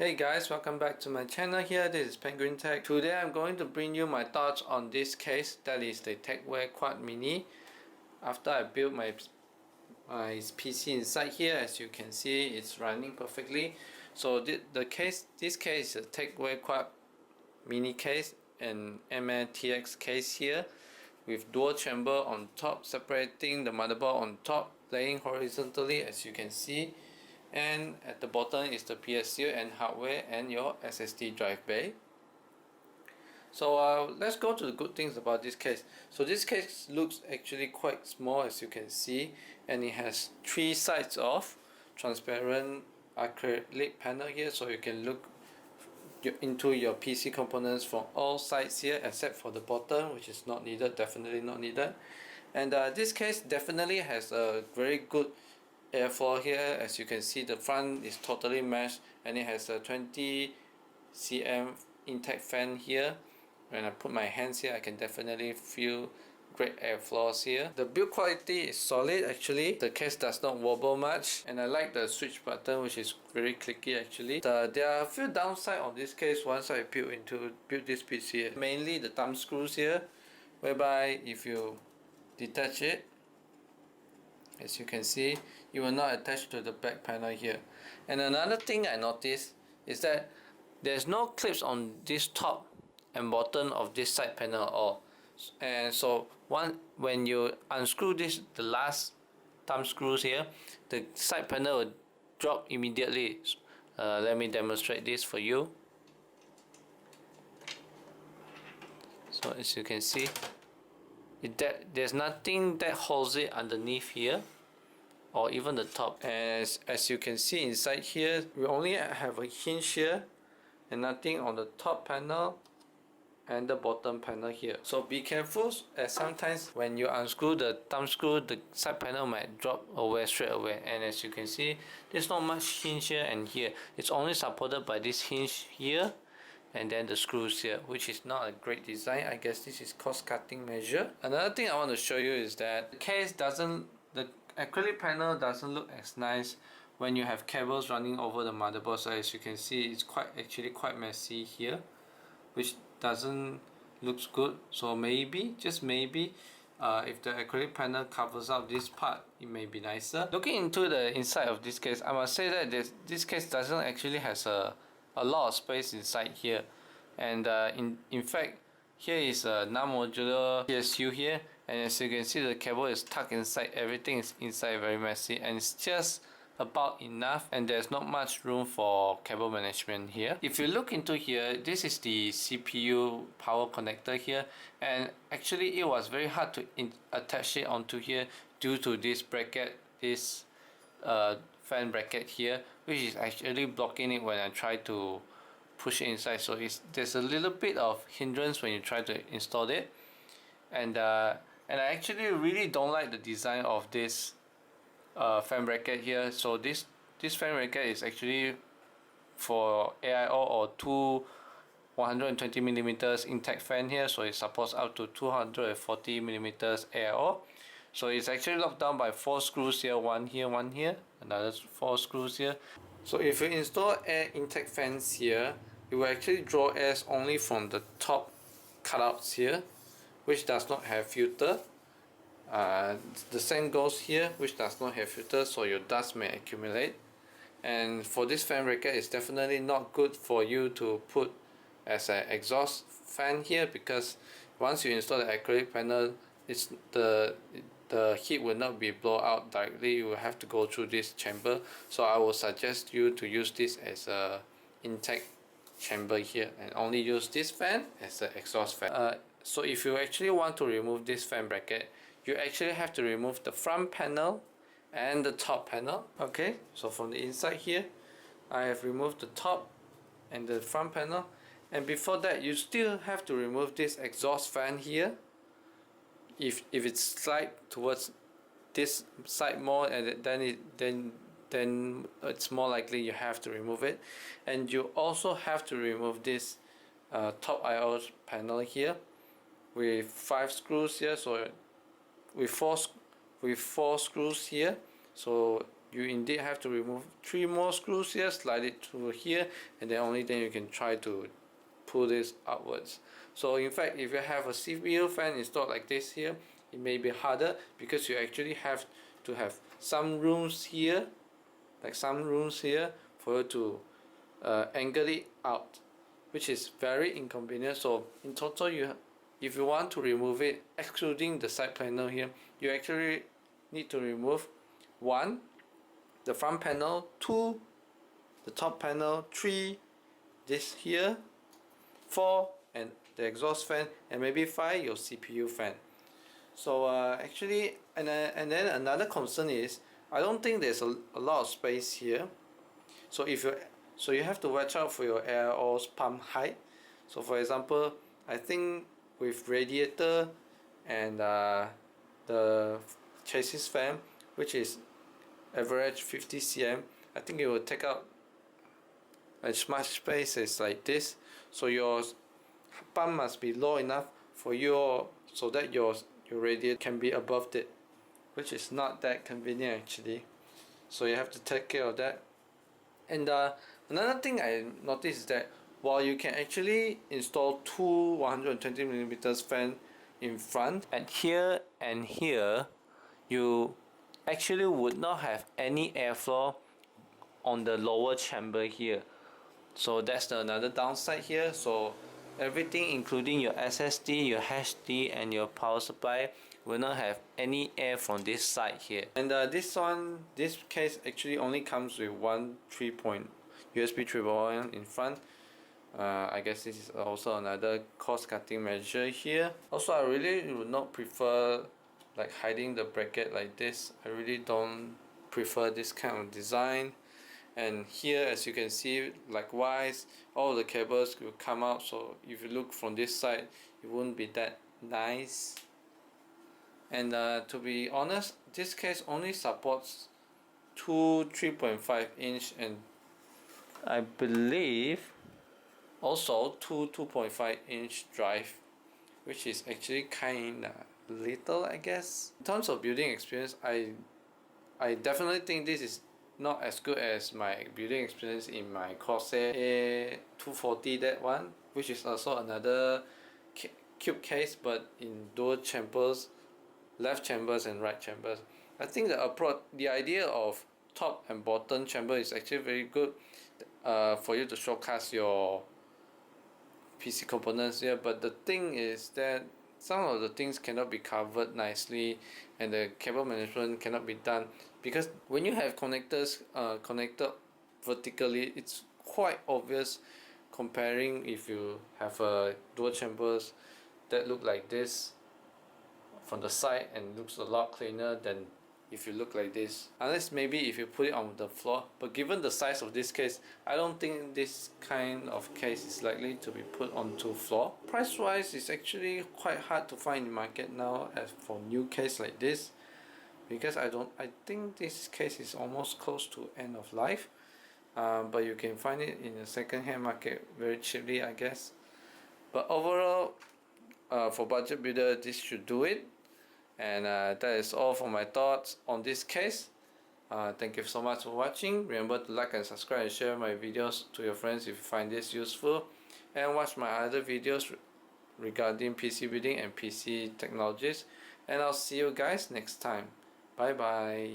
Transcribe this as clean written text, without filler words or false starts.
Hey guys, welcome back to my channel here. This is Penguin Tech. Today I'm going to bring you my thoughts on this case, that is the Tecware Quad Mini. After I built my PC inside here, as you can see, it's running perfectly. So this case is a Tecware Quad Mini case and MATX case here with dual chamber on top, separating the motherboard on top, laying horizontally as you can see. And at the bottom is the PSU and hardware and your SSD drive bay. So let's go to the good things about this case. So this case looks actually quite small, as you can see, and it has 3 sides of transparent acrylic panel here, so you can look into your PC components from all sides here except for the bottom, which is not needed, definitely not needed. And this case definitely has a very good airflow here. As you can see, the front is totally meshed and it has a 20 cm intake fan here. When I put my hands here, I can definitely feel great airflows here. The build quality is solid actually. The case does not wobble much, and I like the switch button, which is very clicky actually. There are a few downsides on this case once I build this PC. Mainly the thumb screws here, whereby if you detach it, as you can see, it will not attach to the back panel here. And another thing I noticed is that there's no clips on this top and bottom of this side panel at all. And so when you unscrew the last thumb screws here, the side panel will drop immediately. Let me demonstrate this for you. So as you can see, there's nothing that holds it underneath here or even the top. And as you can see inside here, we only have a hinge here and nothing on the top panel and the bottom panel here. So be careful, as sometimes when you unscrew the thumb screw, the side panel might drop away straight away. And as you can see, there's not much hinge here and here. It's only supported by this hinge here and then the screws here, which is not a great design. I guess this is cost cutting measure. Another thing I want to show you is that the acrylic panel doesn't look as nice when you have cables running over the motherboard. So as you can see, it's actually quite messy here, which doesn't looks good. So maybe, just maybe, if the acrylic panel covers up this part, it may be nicer. Looking into the inside of this case, I must say that this case doesn't actually has a lot of space inside here. And in fact, here is a non-modular PSU here, and as you can see, the cable is tucked inside. Everything is inside, very messy, and it's just about enough, and there's not much room for cable management here. If you look into here, this is the CPU power connector here, and actually it was very hard to attach it onto here due to this bracket, this fan bracket here, which is actually blocking it when I try to push it inside. So there's a little bit of hindrance when you try to install it, and I actually really don't like the design of this fan bracket here. So this fan bracket is actually for AIO or two 120mm intake fan here, so it supports up to 240mm AIO. So it's actually locked down by 4 screws here, one here, another 4 screws here. So if you install air intake fans here, it will actually draw air only from the top cutouts here, which does not have filter. The same goes here, which does not have filter, so your dust may accumulate. And for this fan bracket, it's definitely not good for you to put as an exhaust fan here, because once you install the acrylic panel, the heat will not be blown out directly. You will have to go through this chamber. So I will suggest you to use this as a intake chamber here, and only use this fan as an exhaust fan. So if you actually want to remove this fan bracket, you actually have to remove the front panel and the top panel. Okay, so from the inside here, I have removed the top and the front panel, and before that you still have to remove this exhaust fan here. If it's slide towards this side more, and then it's more likely you have to remove it. And you also have to remove this top I/O panel here with 5 screws here, so with four screws here. So you indeed have to remove 3 more screws here, slide it through here, and then only then you can try to pull this upwards. So in fact, if you have a CPU fan installed like this here, it may be harder because you actually have to have some rooms here, like some rooms here, for you to angle it out, which is very inconvenient. So in total, if you want to remove it, excluding the side panel here, you actually need to remove 1, the front panel, 2, the top panel, 3, this here, 4, and the exhaust fan, and maybe 5, your CPU fan. So actually, and then another concern is, I don't think there's a lot of space here. So you have to watch out for your air or pump height. So for example, I think with radiator and the chassis fan, which is average 50 cm, I think it will take up as much space as like this. So your pump must be low enough for so that your radiator can be above it, which is not that convenient actually. So you have to take care of that. And another thing I noticed is that while you can actually install 2 120mm fan in front, and here you actually would not have any airflow on the lower chamber here. So that's another downside here. So everything including your SSD, your HD and your power supply will not have any air from this side here. And this case actually only comes with one USB 3.1 in front. I guess this is also another cost cutting measure here. Also, I really would not prefer like hiding the bracket like this. I really don't prefer this kind of design. And here, as you can see, likewise, all the cables will come out, so if you look from this side, it won't be that nice. And to be honest, this case only supports 2 3.5 inch and I believe also 2 2.5 inch drive, which is actually kinda little, I guess. In terms of building experience, I definitely think this is not as good as my building experience in my Corsair A240, that one, which is also another cube case but in dual chambers, left chambers and right chambers. I think the idea of top and bottom chamber is actually very good for you to showcase your PC components here, but the thing is that some of the things cannot be covered nicely and the cable management cannot be done, because when you have connectors connected vertically, it's quite obvious comparing if you have a dual chambers that look like this from the side and looks a lot cleaner than if you look like this, unless maybe if you put it on the floor. But given the size of this case, I don't think this kind of case is likely to be put onto floor. Price wise, it's actually quite hard to find in the market now as for new case like this, because I think this case is almost close to end of life, but you can find it in the second hand market very cheaply, I guess. But overall, for budget builder, this should do it. And that is all for my thoughts on this case. Thank you so much for watching. Remember to like and subscribe and share my videos to your friends if you find this useful, and watch my other videos regarding PC building and PC technologies. And I'll see you guys next time. Bye bye.